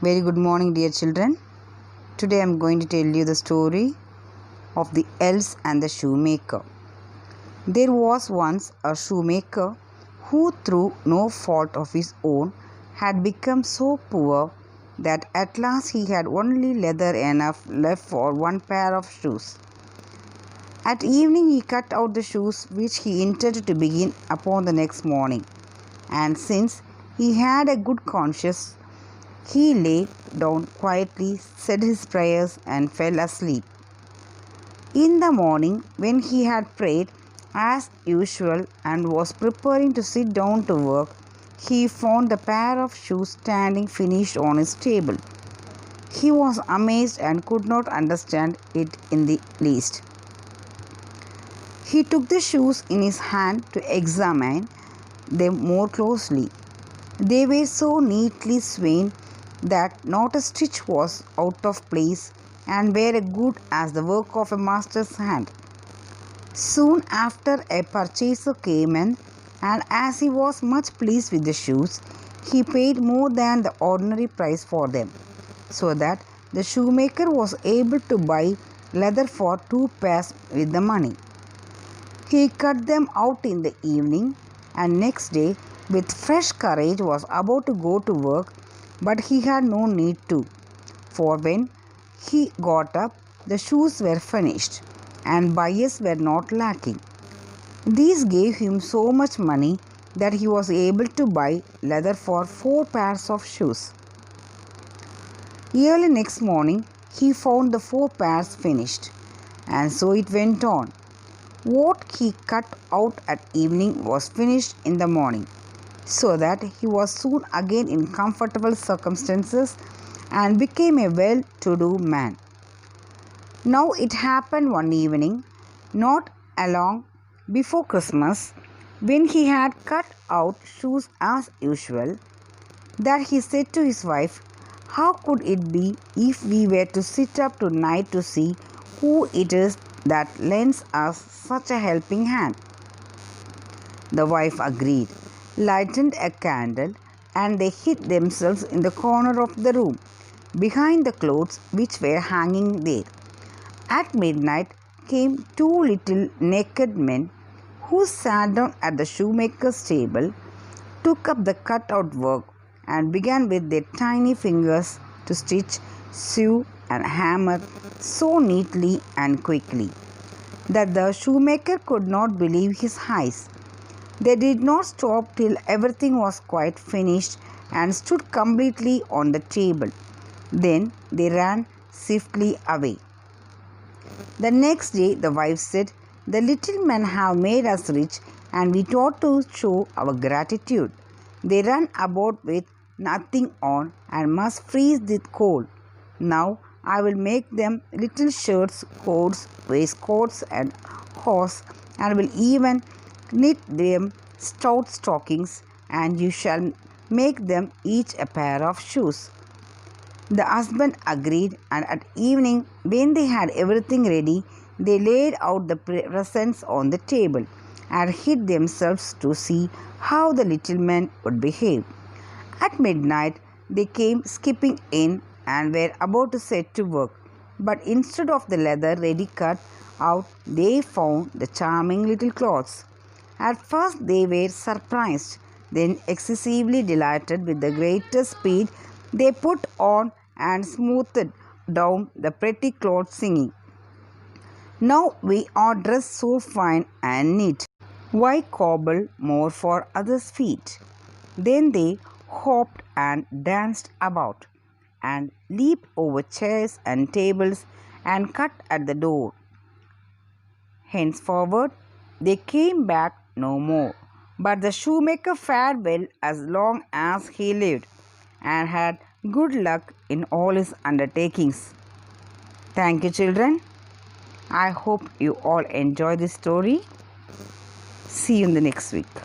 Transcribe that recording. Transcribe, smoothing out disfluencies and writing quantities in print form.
Very good morning, dear children. Today I am going to tell you the story of the Elves and the Shoemaker. There was once a shoemaker who, through no fault of his own, had become so poor that at last he had only leather enough left for one pair of shoes. At evening he cut out the shoes which he intended to begin upon the next morning, and since he had a good conscience, he lay down quietly, said his prayers, and fell asleep. In the morning, when he had prayed as usual and was preparing to sit down to work, he found the pair of shoes standing finished on his table. He was amazed and could not understand it in the least. He took the shoes in his hand to examine them more closely. They were so neatly sewn that not a stitch was out of place and were as good as the work of a master's hand. Soon after, a purchaser came in, and as he was much pleased with the shoes, he paid more than the ordinary price for them, so that the shoemaker was able to buy leather for 2 pairs with the money. He cut them out in the evening, and next day, with fresh courage, was about to go to work, but he had no need to, for when he got up, the shoes were finished, and buyers were not lacking. These gave him so much money that he was able to buy leather for 4 pairs of shoes. Early next morning, he found the 4 pairs finished, and so it went on. What he cut out at evening was finished in the morning, so that he was soon again in comfortable circumstances and became a well-to-do man. Now it happened one evening, not long before Christmas, when he had cut out shoes as usual, that he said to his wife, "How could it be if we were to sit up tonight to see who it is that lends us such a helping hand?" The wife agreed, lighted a candle, and they hid themselves in the corner of the room, behind the clothes which were hanging there. At midnight came 2 little naked men, who sat down at the shoemaker's table, took up the cut-out work, and began with their tiny fingers to stitch, sew, and hammer so neatly and quickly that the shoemaker could not believe his eyes. They did not stop till everything was quite finished and stood completely on the table. Then they ran swiftly away. The next day the wife said, "The little men have made us rich, and we ought to show our gratitude. They run about with nothing on and must freeze with cold. Now I will make them little shirts, coats, waistcoats, and hose, and will even knit them stout stockings, and you shall make them each a pair of shoes." The husband agreed, and at evening, when they had everything ready, they laid out the presents on the table and hid themselves to see how the little men would behave. At midnight, they came skipping in and were about to set to work, but instead of the leather ready cut out, they found the charming little clothes. At first they were surprised, then excessively delighted. With the greatest speed they put on and smoothed down the pretty clothes, singing, "Now we are dressed so fine and neat. Why cobble more for others' feet?" Then they hopped and danced about, and leaped over chairs and tables, and cut at the door. Henceforward they came back no more, but the shoemaker fared well as long as he lived, and had good luck in all his undertakings. Thank you, children. I hope you all enjoy this story. See you in the next week.